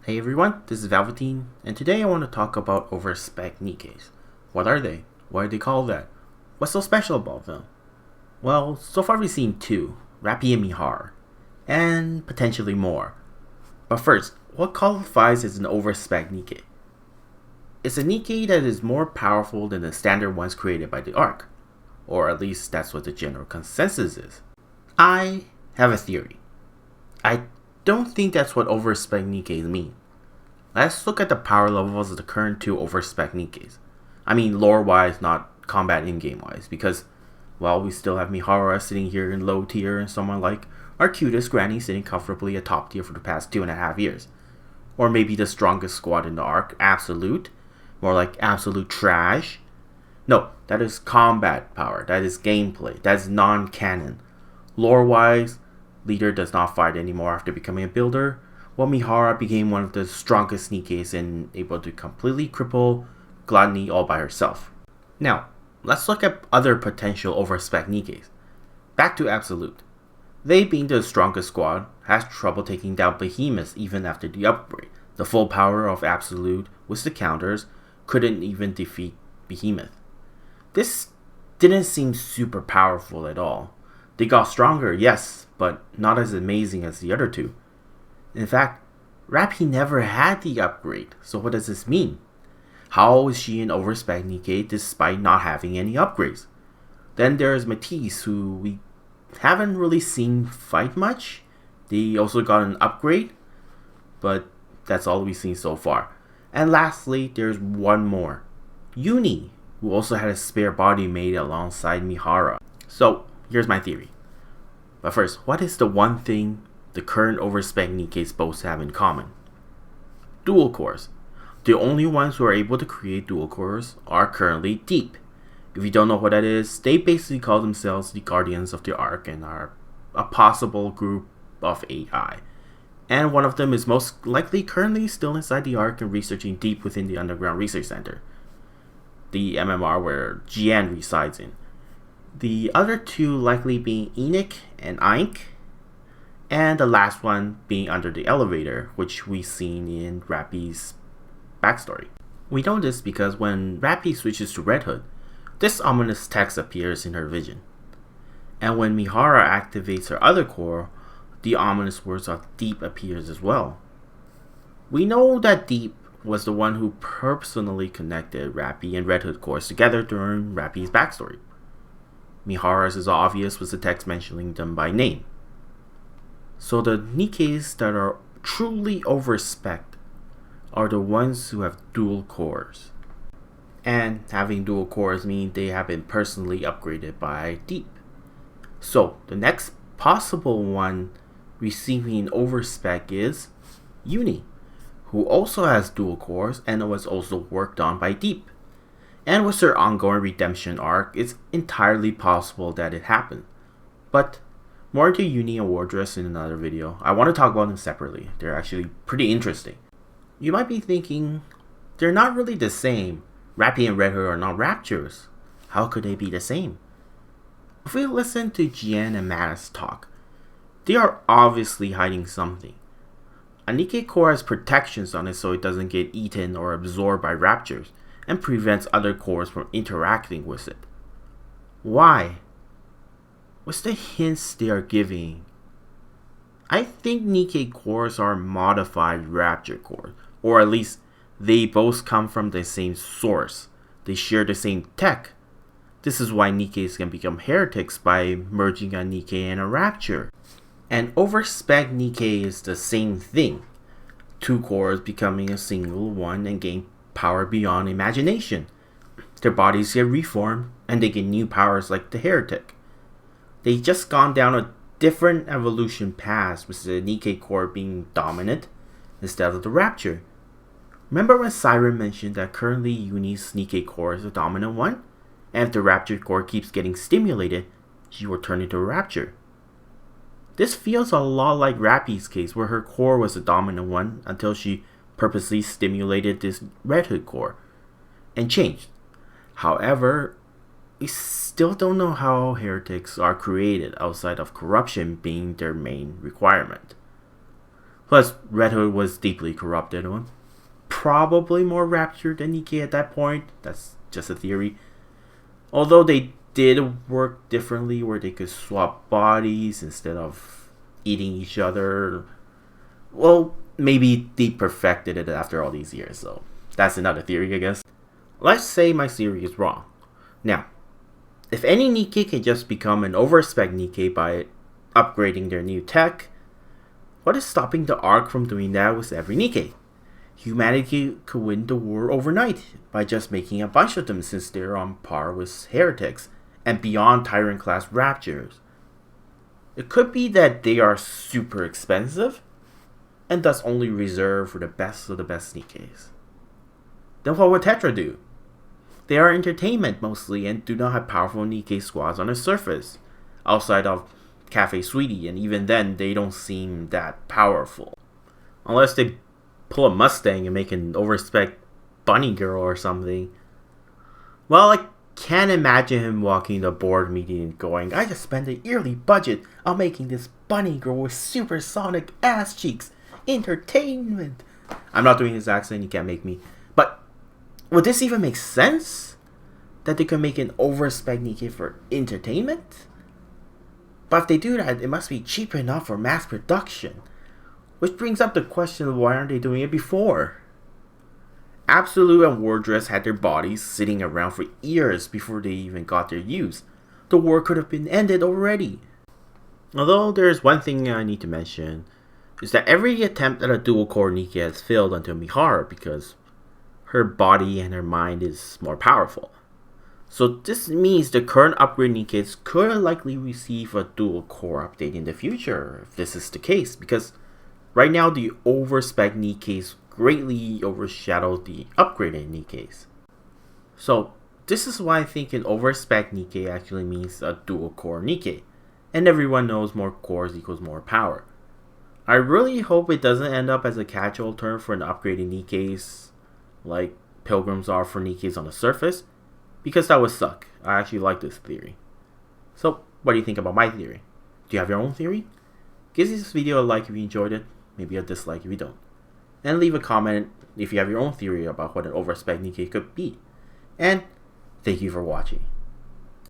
Hey everyone, this is Velveteen, and today I want to talk about over-spec Nikkes. What are they? Why are they called that? What's so special about them? Well, so far we've seen two, Rappy and Mihara, and potentially more. But first, what qualifies as an over-spec Nikke? It's a Nikke that is more powerful than the standard ones created by the Arc, or at least that's what the general consensus is. I have a theory. I don't think that's what over-spec Nikkes mean. Let's look at the power levels of the current two over-spec Nikkes. I mean lore-wise, not combat in-game-wise, because, well, we still have Mihara sitting here in low tier and someone like our cutest granny sitting comfortably at top tier for the past 2.5 years. Or maybe the strongest squad in the arc, Absolute, more like absolute trash. No, that is combat power, that is gameplay, that is non-canon. Lore-wise, Leader does not fight anymore after becoming a builder, while Mihara became one of the strongest Nikkes and able to completely cripple Gluttony all by herself. Now, let's look at other potential over-spec Nikkes. Back to Absolute. They, being the strongest squad, has trouble taking down Behemoths even after the upgrade. The full power of Absolute with the counters couldn't even defeat Behemoth. This didn't seem super powerful at all. They got stronger, yes, but not as amazing as the other two. In fact, Rappy never had the upgrade, so what does this mean? How is she an over-spec Nikke despite not having any upgrades? Then there's Matisse, who we haven't really seen fight much. They also got an upgrade, but that's all we've seen so far. And lastly, there's one more. Uni, who also had a spare body made alongside Mihara. So, here's my theory. But first, what is the one thing the current over-spec Nikkes both have in common? Dual cores. The only ones who are able to create dual cores are currently Deep. If you don't know what that is, they basically call themselves the Guardians of the Arc and are a possible group of AI. And one of them is most likely currently still inside the Arc and researching deep within the Underground Research Center, the MMR where Jian resides in. The other two likely being Enoch and Ink, and the last one being under the elevator, which we've seen in Rappy's backstory. We know this because when Rappy switches to Red Hood, this ominous text appears in her vision. And when Mihara activates her other core, the ominous words of Deep appears as well. We know that Deep was the one who personally connected Rappy and Red Hood cores together during Rappy's backstory. Mihara's is obvious with the text mentioning them by name. So the Nikkes that are truly over-spec are the ones who have dual cores. And having dual cores mean they have been personally upgraded by Deep. So the next possible one receiving over-spec is Uni, who also has dual cores and was also worked on by Deep. And with her ongoing redemption arc, it's entirely possible that it happened. But more into Uni and Wardress in another video. I want to talk about them separately. They're actually pretty interesting. You might be thinking, they're not really the same. Rappy and Red Hood are not Raptures. How could they be the same? If we listen to Jian and Mattis talk, they are obviously hiding something. A Nikke core has protections on it so it doesn't get eaten or absorbed by Raptures, and prevents other cores from interacting with it. Why? What's the hints they are giving? I think Nikke cores are modified Rapture cores, or at least they both come from the same source. They share the same tech. This is why Nikkes can become heretics by merging a Nikke and a Rapture. And over-spec Nikke is the same thing. Two cores becoming a single one and gain power beyond imagination. Their bodies get reformed and they get new powers like the heretic. They just gone down a different evolution path with the Nikke core being dominant instead of the Rapture. Remember when Siren mentioned that currently Uni's Nikke core is the dominant one? And if the Rapture core keeps getting stimulated, she will turn into a Rapture. This feels a lot like Rappy's case where her core was the dominant one until she purposely stimulated this Red Hood core and changed. However, we still don't know how heretics are created outside of corruption being their main requirement. Plus, Red Hood was deeply corrupted and probably more raptured than Nikke at that point. That's just a theory. Although they did work differently where they could swap bodies instead of eating each other. Well, maybe they perfected it after all these years, so that's another theory, I guess. Let's say my theory is wrong. Now, if any Nikke can just become an over-spec Nikke by upgrading their new tech, what is stopping the Ark from doing that with every Nikke? Humanity could win the war overnight by just making a bunch of them, since they're on par with heretics and beyond Tyrant class raptures. It could be that they are super expensive and thus only reserved for the best of the best Nikkes. Then what would Tetra do? They are entertainment mostly and do not have powerful Nikke squads on the surface, outside of Cafe Sweetie, and even then they don't seem that powerful. Unless they pull a Mustang and make an over-spec bunny girl or something. Well, I can't imagine him walking the board meeting and going, I just spent a yearly budget on making this bunny girl with supersonic ass cheeks. Entertainment. I'm not doing his accent, you can't make me. But would this even make sense? That they could make an over-spec Nikke for entertainment? But if they do that, it must be cheap enough for mass production. Which brings up the question of why aren't they doing it before? Absolute and Wardress had their bodies sitting around for years before they even got their use. The war could have been ended already. Although there is one thing I need to mention, is that every attempt at a dual-core Nikke has failed until Mihara because her body and her mind is more powerful. So this means the current upgrade Nikkes could likely receive a dual-core update in the future if this is the case, because right now the over-spec Nikkes greatly overshadow the upgraded Nikkes. So this is why I think an over-spec Nikke actually means a dual-core Nikke, and everyone knows more cores equals more power. I really hope it doesn't end up as a catch-all term for an upgraded Nikkes like Pilgrims are for Nikkes on the surface, because that would suck. I actually like this theory. So what do you think about my theory? Do you have your own theory? Give this video a like if you enjoyed it, maybe a dislike if you don't. And leave a comment if you have your own theory about what an over-spec Nikke could be. And thank you for watching.